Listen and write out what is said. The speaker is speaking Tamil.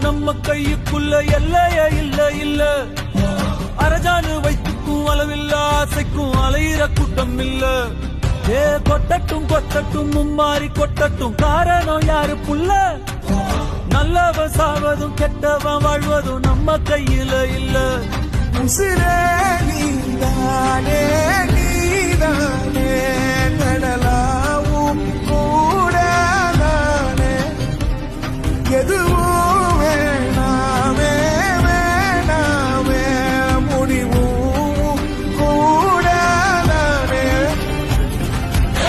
நம்ம கையுக்குள்ள எல்லைய இல்ல இல்ல அரஜானு வைத்துக்கும் அளவில்ல ஆசைக்கும் அலையிற கூட்டம் இல்ல ஏ கொட்டட்டும் கொட்டட்டும் மும்மாறி கொட்டட்டும் காரணம் யாரு புள்ள நல்லவன் சாவதும் கெட்டவன் வாழ்வதும் நம்ம கையில இல்ல உசிரே நீதானே